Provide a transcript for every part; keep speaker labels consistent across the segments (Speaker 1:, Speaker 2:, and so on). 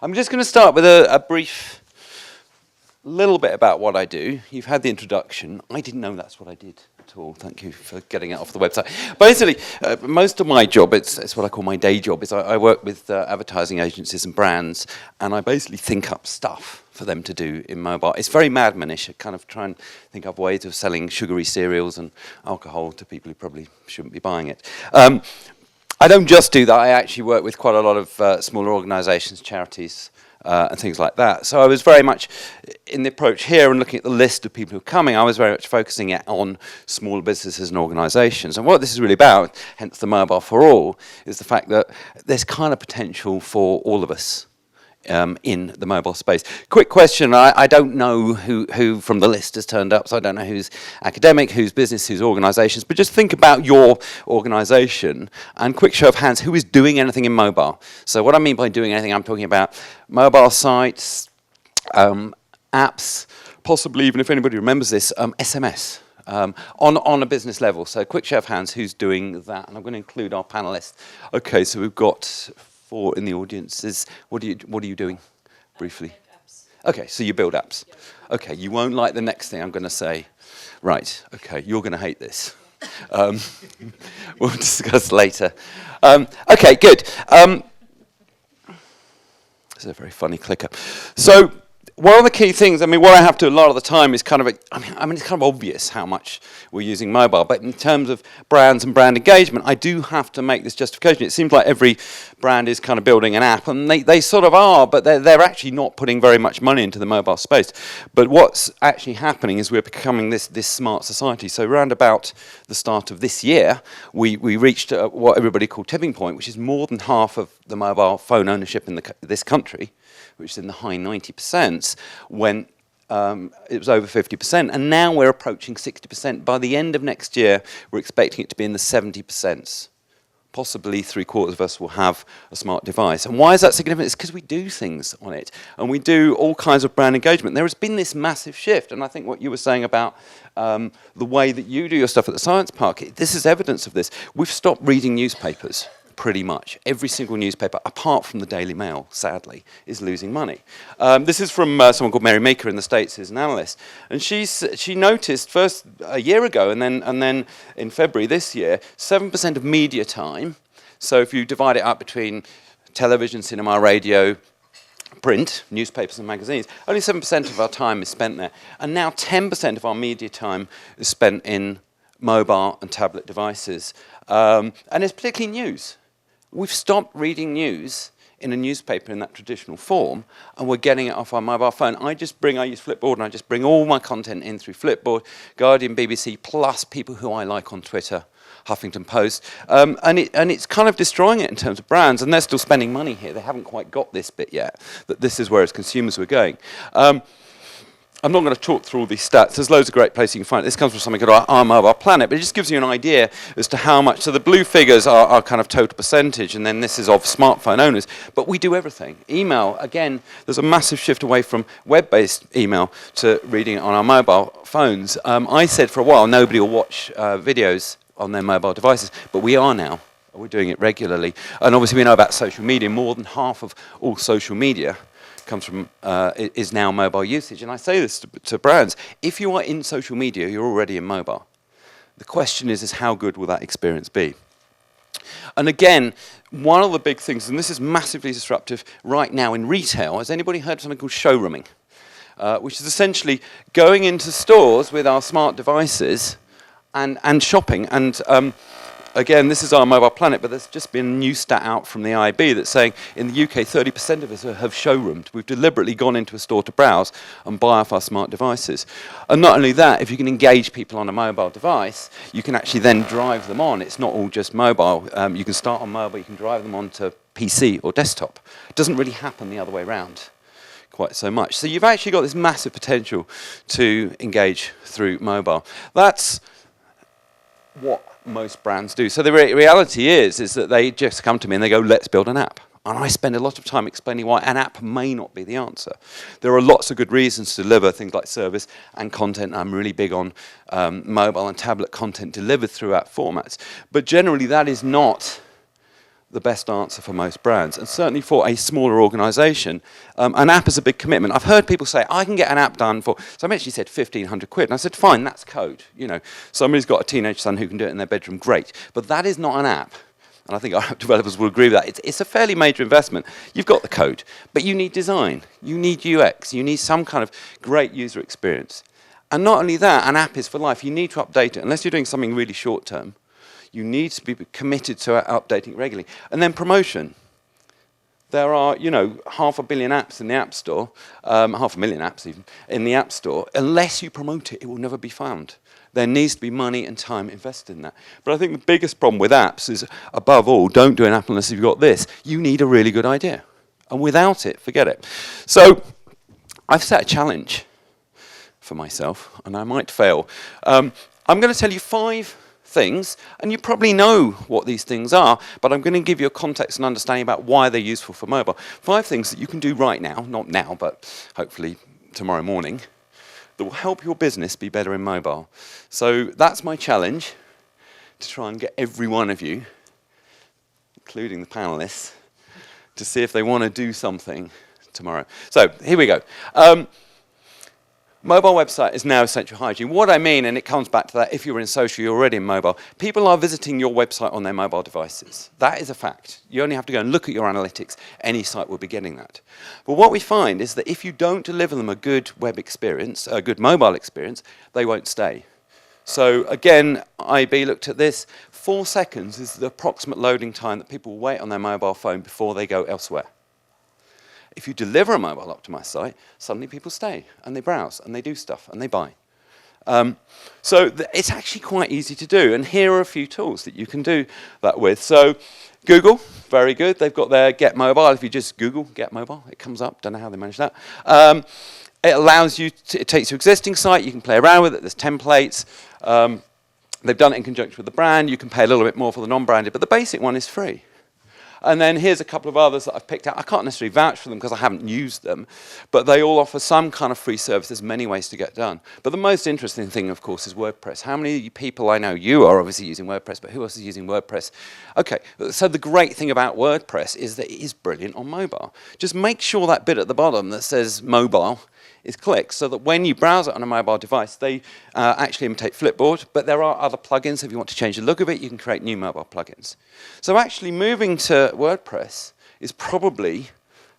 Speaker 1: I'm just going to start with a brief little bit about what I do. You've had the introduction. I didn't know that's what I did at all. Thank you for getting it off the website. Basically, most of my job, it's what I call my day job, is I work with advertising agencies and brands, and I basically think up stuff for them to do in mobile. It's very madmanish. I kind of try and think up ways of selling sugary cereals and alcohol to people who probably shouldn't be buying it. I don't just do that. I actually work with quite a lot of smaller organisations, charities, and things like that. So I was very much, in the approach here and looking at the list of people who are coming, I was very much focusing it on smaller businesses and organisations. And what this is really about, hence the Mobile for All, is the fact that there's kind of potential for all of us in the mobile space. Quick question, I don't know who from the list has turned up, so I don't know who's academic, who's business, who's organisations, but just think about your organisation and quick show of hands, who is doing anything in mobile? So what I mean by doing anything, I'm talking about mobile sites, apps, possibly even if anybody remembers this, SMS. On a business level. So quick show of hands, who's doing that? And I'm going to include our panellists. Okay, so we've got in the audience. What are you doing briefly? Okay, so you build apps. Yeah. Okay, you won't like the next thing I'm going to say. Right, okay, you're going to hate this. We'll discuss later. Okay, good. This is a very funny clicker. So one of the key things, I mean, what I have to a lot of the time is kind of, it's kind of obvious how much we're using mobile, but in terms of brands and brand engagement, I do have to make this justification. It seems like every brand is kind of building an app, and they sort of are, but they're actually not putting very much money into the mobile space. But what's actually happening is we're becoming this smart society. So around about the start of this year, we reached what everybody called tipping point, which is more than half of the mobile phone ownership in this country, which is in the high 90%, when it was over 50%, and now we're approaching 60%. By the end of next year, we're expecting it to be in the 70%. Possibly 3/4 of us will have a smart device. And why is that significant? It's because we do things on it, and we do all kinds of brand engagement. There has been this massive shift, and I think what you were saying about the way that you do your stuff at the Science Park, this is evidence of this. We've stopped reading newspapers. Pretty much every single newspaper, apart from the Daily Mail, sadly, is losing money. This is from someone called Mary Meeker in the States, who's an analyst, and she noticed first a year ago, and then in February this year, 7% of media time. So if you divide it up between television, cinema, radio, print, newspapers and magazines, only 7% of our time is spent there, and now 10% of our media time is spent in mobile and tablet devices, and it's particularly news. We've stopped reading news in a newspaper in that traditional form, and we're getting it off our mobile phone. I use Flipboard, and I just bring all my content in through Flipboard, Guardian, BBC, plus people who I like on Twitter, Huffington Post, and it's kind of destroying it in terms of brands, and they're still spending money here. They haven't quite got this bit yet, that this is where as consumers we're going. I'm not going to talk through all these stats. There's loads of great places you can find it. This comes from something called Our Mobile Planet, but it just gives you an idea as to how much. So the blue figures are kind of total percentage, and then this is of smartphone owners. But we do everything. Email, again, there's a massive shift away from web-based email to reading it on our mobile phones. I said for a while nobody will watch videos on their mobile devices, but we are now. We're doing it regularly. And obviously we know about social media. More than half of all social media comes from is now mobile usage, and I say this to brands: if you are in social media, you're already in mobile. The question is how good will that experience be? And again, one of the big things, and this is massively disruptive right now in retail. Has anybody heard of something called showrooming, which is essentially going into stores with our smart devices and shopping? And again, this is Our Mobile Planet, but there's just been a new stat out from the IB that's saying in the UK, 30% of us have showroomed. We've deliberately gone into a store to browse and buy off our smart devices. And not only that, if you can engage people on a mobile device, you can actually then drive them on. It's not all just mobile. You can start on mobile, you can drive them onto PC or desktop. It doesn't really happen the other way around quite so much. So you've actually got this massive potential to engage through mobile. That's what most brands do. So the reality is that they just come to me and they go, let's build an app. And I spend a lot of time explaining why an app may not be the answer. There are lots of good reasons to deliver things like service and content. I'm really big on mobile and tablet content delivered through app formats. But generally that is not the best answer for most brands. And certainly for a smaller organisation, an app is a big commitment. I've heard people say, I can get an app done for, so I actually said 1,500 quid. And I said, fine, that's code. You know, somebody's got a teenage son who can do it in their bedroom, great. But that is not an app. And I think our app developers will agree with that. It's a fairly major investment. You've got the code, but you need design. You need UX. You need some kind of great user experience. And not only that, an app is for life. You need to update it. Unless you're doing something really short term, you need to be committed to updating it regularly. And then promotion. There are, you know, 500 million apps in the App Store, 500,000 apps even, in the App Store. Unless you promote it, it will never be found. There needs to be money and time invested in that. But I think the biggest problem with apps is, above all, don't do an app unless you've got this. You need a really good idea. And without it, forget it. So I've set a challenge for myself, and I might fail. I'm going to tell you 5 things, and you probably know what these things are, but I'm going to give you a context and understanding about why they're useful for mobile. 5 things that you can do right now, not now, but hopefully tomorrow morning, that will help your business be better in mobile. So that's my challenge, to try and get every one of you, including the panelists, to see if they want to do something tomorrow. So here we go. Mobile website is now essential hygiene. What I mean, and it comes back to that, if you're in social, you're already in mobile, people are visiting your website on their mobile devices. That is a fact. You only have to go and look at your analytics. Any site will be getting that. But what we find is that if you don't deliver them a good web experience, a good mobile experience, they won't stay. So again, IB looked at this. 4 seconds is the approximate loading time that people wait on their mobile phone before they go elsewhere. If you deliver a mobile optimized site, suddenly people stay, and they browse, and they do stuff, and they buy. So it's actually quite easy to do, and here are a few tools that you can do that with. So Google, very good. They've got their Get Mobile. If you just Google Get Mobile, it comes up. Don't know how they manage that. It allows you, it takes your existing site. You can play around with it. There's templates. They've done it in conjunction with the brand. You can pay a little bit more for the non-branded, but the basic one is free. And then here's a couple of others that I've picked out. I can't necessarily vouch for them because I haven't used them, but they all offer some kind of free service. There's many ways to get done. But the most interesting thing, of course, is WordPress. How many people I know, you are obviously using WordPress, but who else is using WordPress? Okay, so the great thing about WordPress is that it is brilliant on mobile. Just make sure that bit at the bottom that says mobile is clicked, so that when you browse it on a mobile device, they actually imitate Flipboard, but there are other plugins. If you want to change the look of it, you can create new mobile plugins. So actually moving to WordPress is probably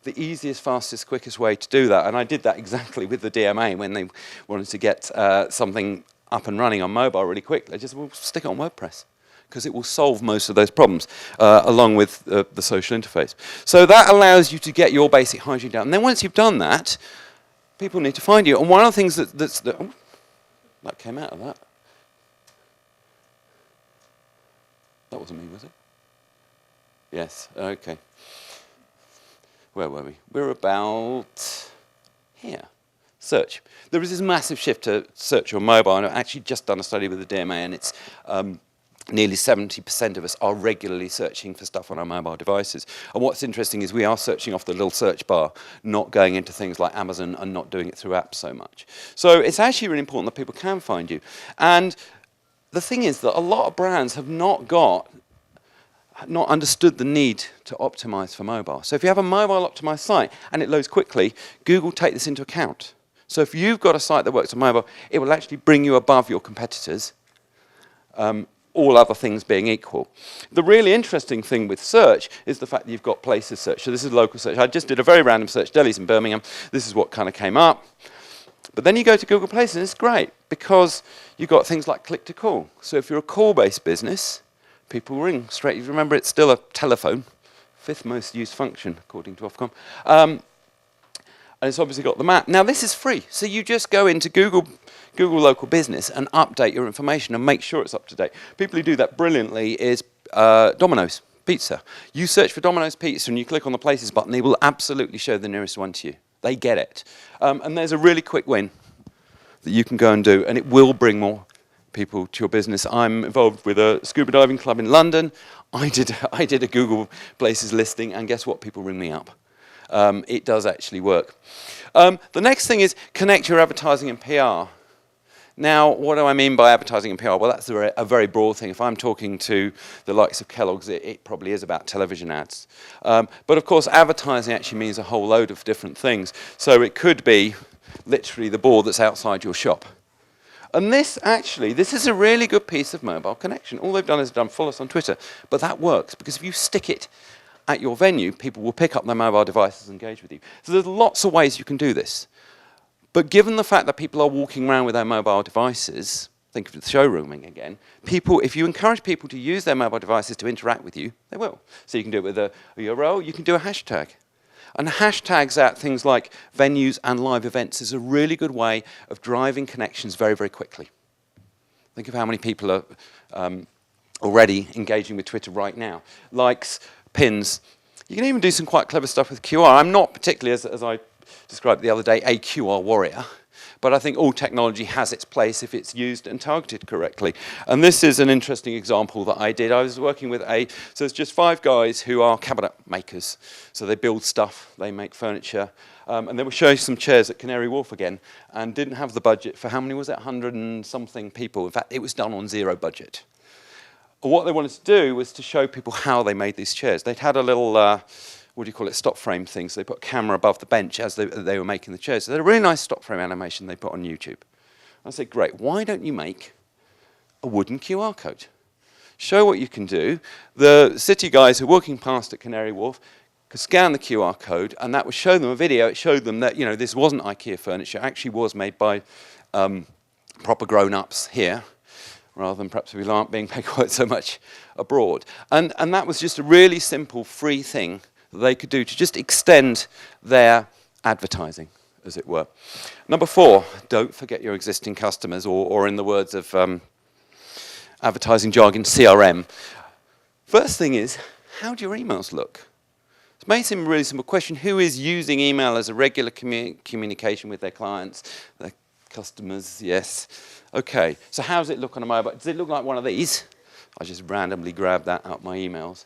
Speaker 1: the easiest, fastest, quickest way to do that, and I did that exactly with the DMA when they wanted to get something up and running on mobile really quickly. I just, well, stick it on WordPress, because it will solve most of those problems, along with the social interface. So that allows you to get your basic hygiene down. And then once you've done that, people need to find you. And one of the things that came out of that. That wasn't me, was it? Yes, okay. Where were we? We're about here. Search. There is this massive shift to search on mobile, and I've actually just done a study with the DMA, and it's nearly 70% of us are regularly searching for stuff on our mobile devices. And what's interesting is we are searching off the little search bar, not going into things like Amazon and not doing it through apps so much. So it's actually really important that people can find you. And the thing is that a lot of brands have not understood the need to optimize for mobile. So if you have a mobile optimized site and it loads quickly, Google take this into account. So if you've got a site that works on mobile, it will actually bring you above your competitors, all other things being equal. The really interesting thing with search is the fact that you've got places search. So this is local search. I just did a very random search, Delhi's in Birmingham. This is what kind of came up. But then you go to Google Places, and it's great because you've got things like click to call. So if you're a call-based business, people ring straight. You remember, it's still a telephone, 5th most used function, according to Ofcom. And it's obviously got the map. Now, this is free. So you just go into Google Local Business and update your information and make sure it's up to date. People who do that brilliantly is Domino's Pizza. You search for Domino's Pizza and you click on the Places button, they will absolutely show the nearest one to you. They get it. And there's a really quick win that you can go and do, and it will bring more people to your business. I'm involved with a scuba diving club in London. I did a Google Places listing, and guess what? People ring me up. It does actually work. The next thing is connect your advertising and PR. Now, what do I mean by advertising and PR? Well, that's a very broad thing. If I'm talking to the likes of Kellogg's, it probably is about television ads. But of course, advertising actually means a whole load of different things. So it could be literally the board that's outside your shop. And this is a really good piece of mobile connection. All they've done is follow us on Twitter. But that works, because if you stick it at your venue, people will pick up their mobile devices and engage with you. So there's lots of ways you can do this. But given the fact that people are walking around with their mobile devices, think of the showrooming again, if you encourage people to use their mobile devices to interact with you, they will. So you can do it with a URL, you can do a hashtag. And hashtags at things like venues and live events is a really good way of driving connections very, very quickly. Think of how many people are already engaging with Twitter right now. Likes, pins. You can even do some quite clever stuff with QR. I'm not particularly, as I described the other day, a QR warrior. But I think all technology has its place if it's used and targeted correctly. And this is an interesting example that I did. I was working with so it's just 5 guys who are cabinet makers. So they build stuff, they make furniture. And they were showing some chairs at Canary Wharf again, and didn't have the budget for, how many was it, 100 and something people. In fact, it was done on 0 budget. And what they wanted to do was to show people how they made these chairs. They'd had a little, what do you call it, stop frame thing. So they put a camera above the bench as they were making the chairs. So they had a really nice stop frame animation they put on YouTube. I said, great, why don't you make a wooden QR code? Show what you can do. The city guys who are walking past at Canary Wharf could scan the QR code, and that would show them a video. It showed them that, this wasn't IKEA furniture. It actually was made by proper grown-ups here, rather than perhaps we aren't being paid quite so much abroad. And that was just a really simple, free thing that they could do to just extend their advertising, as it were. Number 4, don't forget your existing customers, or in the words of advertising jargon, CRM. First thing is, how do your emails look? It may seem a really simple question. Who is using email as a regular communication with their clients, their customers? Yes. Okay, so how does it look on a mobile? Does it look like one of these? I just randomly grabbed that out of my emails.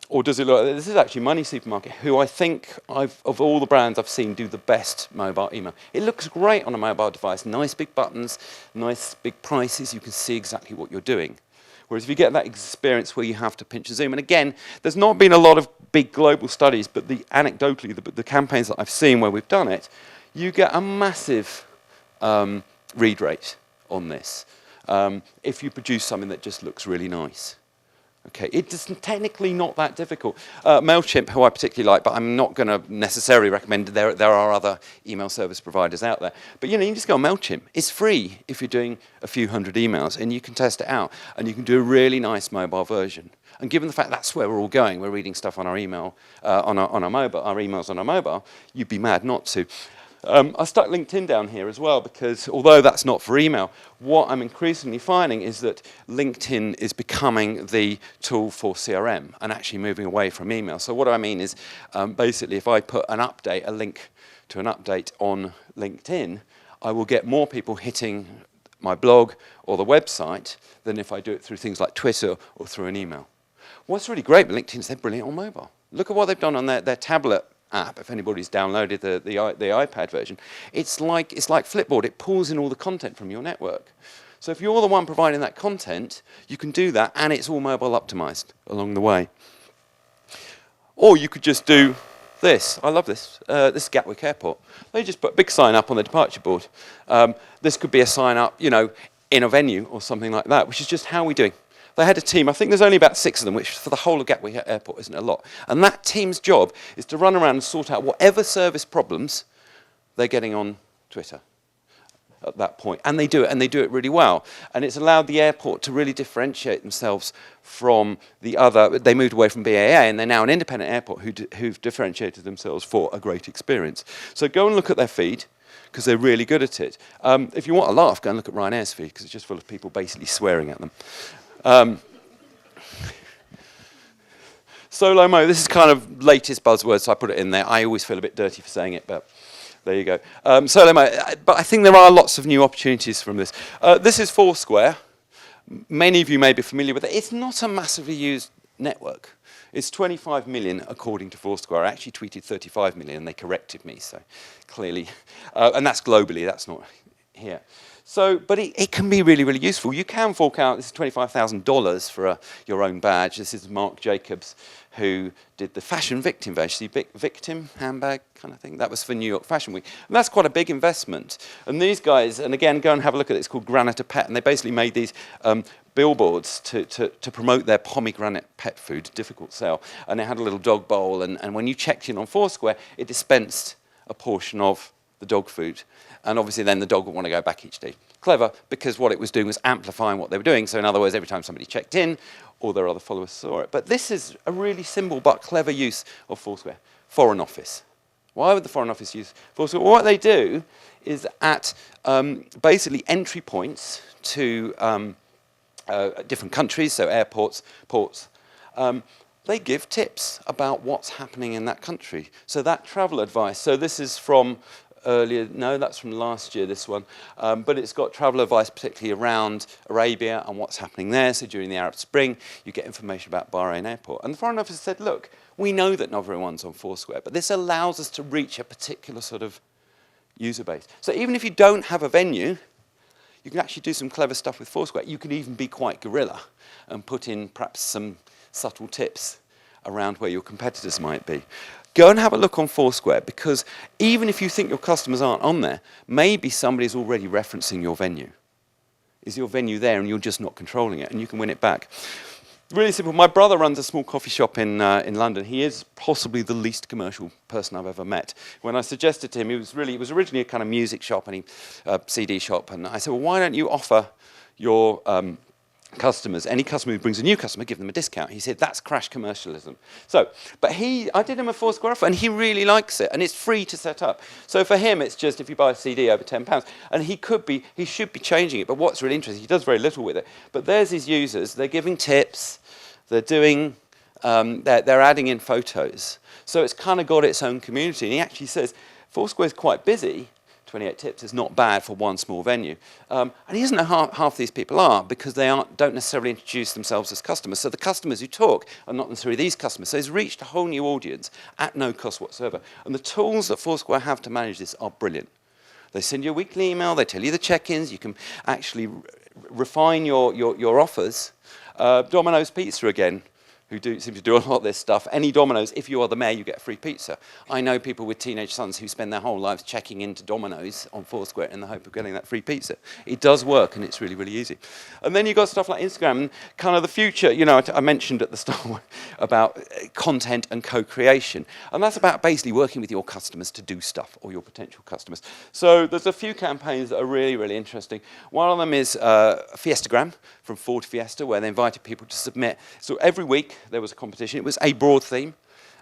Speaker 1: Or does it look, this is actually Money Supermarket, who I think, of all the brands I've seen, do the best mobile email. It looks great on a mobile device, nice big buttons, nice big prices, you can see exactly what you're doing. Whereas if you get that experience where you have to pinch a zoom, and again, there's not been a lot of big global studies, but anecdotally, the campaigns that I've seen where we've done it, you get a massive read rate on this if you produce something that just looks really nice. Okay, it's technically not that difficult. MailChimp, who I particularly like, but I'm not going to necessarily recommend, there are other email service providers out there. But you just go on MailChimp. It's free if you're doing a few hundred emails, and you can test it out, and you can do a really nice mobile version. And given the fact that's where we're all going, we're reading stuff on our email, on our mobile, our emails on our mobile, you'd be mad not to. I stuck LinkedIn down here as well, because although that's not for email, what I'm increasingly finding is that LinkedIn is becoming the tool for CRM and actually moving away from email. So what I mean is, basically, if I put a link to an update on LinkedIn, I will get more people hitting my blog or the website than if I do it through things like Twitter or through an email. What's really great with LinkedIn is they're brilliant on mobile. Look at what they've done on their tablet app. If anybody's downloaded the iPad version, it's like Flipboard. It pulls in all the content from your network. So if you're the one providing that content, you can do that, and it's all mobile optimized along the way. Or you could just do this. I love this. This is Gatwick Airport. They just put a big sign up on the departure board. This could be a sign up, in a venue or something like that, which is just how we're doing. They had a team, I think there's only about 6 of them, which for the whole of Gatwick Airport isn't a lot. And that team's job is to run around and sort out whatever service problems they're getting on Twitter at that point. And they do it really well. And it's allowed the airport to really differentiate themselves from the other. They moved away from BAA, and they're now an independent airport who've differentiated themselves for a great experience. So go and look at their feed, because they're really good at it. If you want a laugh, go and look at Ryanair's feed, because it's just full of people basically swearing at them. Solo Mo, this is kind of latest buzzword, so I put it in there. I always feel a bit dirty for saying it, but there you go. Solo Mo, but I think there are lots of new opportunities from this. This is Foursquare. Many of you may be familiar with it. It's not a massively used network. It's 25 million, according to Foursquare. I actually tweeted 35 million, and they corrected me, so clearly. And that's globally, that's not here. So, but it can be really, really useful. You can fork out, this is $25,000 for your own badge. This is Marc Jacobs, who did the Fashion Victim badge, see Victim handbag kind of thing. That was for New York Fashion Week. And that's quite a big investment. And these guys, and again, go and have a look at it, it's called Granite a Pet, and they basically made these billboards to promote their pomegranate pet food, difficult sell. And it had a little dog bowl, and when you checked in on Foursquare, it dispensed a portion of the dog food. And obviously then the dog would want to go back each day. Clever, because what it was doing was amplifying what they were doing. So in other words, every time somebody checked in, all their other followers saw it. But this is a really simple but clever use of Foursquare. Foreign Office. Why would the Foreign Office use Foursquare? Well, what they do is at basically entry points to different countries, so airports, ports, they give tips about what's happening in that country. So that travel advice, so this is from earlier, no, that's from last year, this one, but it's got travel advice particularly around Arabia and what's happening there. So during the Arab Spring, you get information about Bahrain Airport. And the Foreign Office said, look, we know that not everyone's on Foursquare, but this allows us to reach a particular sort of user base. So even if you don't have a venue, you can actually do some clever stuff with Foursquare. You can even be quite guerrilla and put in perhaps some subtle tips around where your competitors might be. Go and have a look on Foursquare, because even if you think your customers aren't on there, maybe somebody's already referencing your venue. Is your venue there and you're just not controlling it, and you can win it back. Really simple. My brother runs a small coffee shop in London. He is possibly the least commercial person I've ever met. When I suggested to him, it was originally a kind of music shop and CD shop, and I said, well, why don't you offer your customers, any customer who brings a new customer, give them a discount. He said, that's crash commercialism. So, but I did him a Foursquare offer, and he really likes it, and it's free to set up. So for him, it's just if you buy a CD over £10, and he should be changing it, but what's really interesting, he does very little with it, but there's his users, they're giving tips, they're doing, they're adding in photos. So it's kind of got its own community, and he actually says, Foursquare's quite busy, 28 tips is not bad for one small venue. And he doesn't know how half these people are, because they don't necessarily introduce themselves as customers. So the customers who talk are not necessarily these customers. So he's reached a whole new audience at no cost whatsoever. And the tools that Foursquare have to manage this are brilliant. They send you a weekly email, they tell you the check-ins, you can actually refine your offers. Domino's Pizza again, who seem to do a lot of this stuff. Any Domino's, if you are the mayor, you get a free pizza. I know people with teenage sons who spend their whole lives checking into Domino's on Foursquare in the hope of getting that free pizza. It does work, and it's really, really easy. And then you've got stuff like Instagram, and kind of the future. You know, I mentioned at the start about content and co-creation, and that's about basically working with your customers to do stuff, or your potential customers. So there's a few campaigns that are really, really interesting. One of them is Fiestagram from Ford Fiesta, where they invited people to submit. So every week, there was a competition. It was a broad theme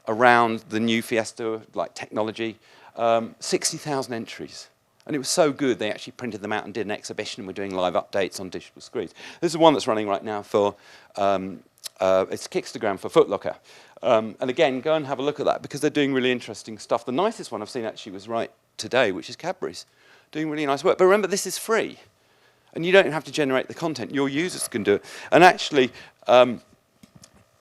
Speaker 1: around the new Fiesta, like technology, 60,000 entries. And it was so good, they actually printed them out and did an exhibition, and we're doing live updates on digital screens. This is one that's running right now for, it's Kickstagram for Foot Locker. And again, go and have a look at that, because they're doing really interesting stuff. The nicest one I've seen actually was right today, which is Cadbury's, doing really nice work. But remember, this is free. And you don't have to generate the content. Your users can do it. And actually,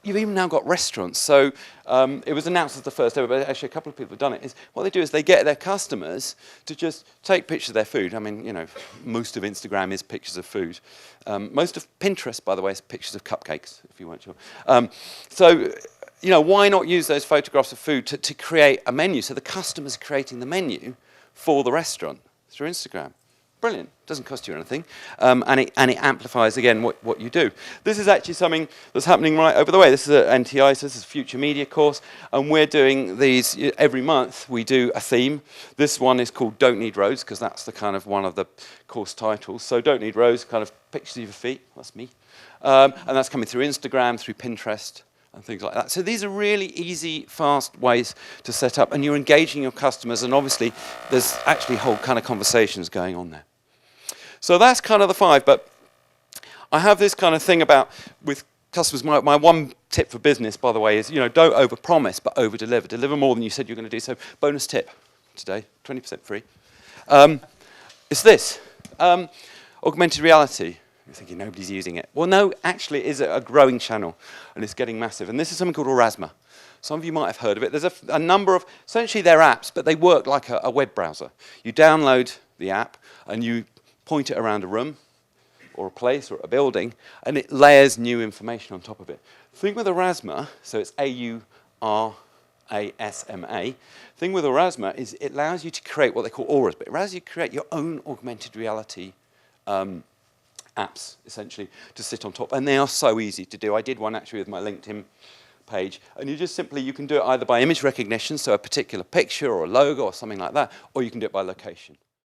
Speaker 1: you've even now got restaurants. So it was announced as the first ever, but actually a couple of people have done it. What they do is they get their customers to just take pictures of their food. I mean, you know, most of Instagram is pictures of food. Most of Pinterest, by the way, is pictures of cupcakes, if you weren't sure. So, you know, why not use those photographs of food to create a menu? So the customer's creating the menu for the restaurant through Instagram. Brilliant. Doesn't cost you anything. And it amplifies, again, what you do. This is actually something that's happening right over the way. This is at NTI, so this is a Future Media course. And we're doing these every month. We do a theme. This one is called Don't Need Roads, because that's the kind of one of the course titles. So Don't Need Roads, kind of pictures of your feet. That's me. And that's coming through Instagram, through Pinterest, and things like that. So these are really easy, fast ways to set up. And you're engaging your customers. And obviously, there's actually whole kind of conversations going on there. So that's kind of the 5, but I have this kind of thing about with customers. My one tip for business, by the way, is, you know, don't overpromise, but overdeliver. Deliver more than you said you're going to do. So bonus tip today, 20% free. It's this, augmented reality. You're thinking nobody's using it. Well, no, actually it is a growing channel, and it's getting massive. And this is something called Aurasma. Some of you might have heard of it. There's a number of, essentially they're apps, but they work like a web browser. You download the app, and you point it around a room or a place or a building, and it layers new information on top of it. Thing with Aurasma, so it's AURASMA, thing with Aurasma is it allows you to create what they call auras, but it allows you to create your own augmented reality apps, essentially, to sit on top. And they are so easy to do. I did one actually with my LinkedIn page, and you can do it either by image recognition, so a particular picture or a logo or something like that, or you can do it by location.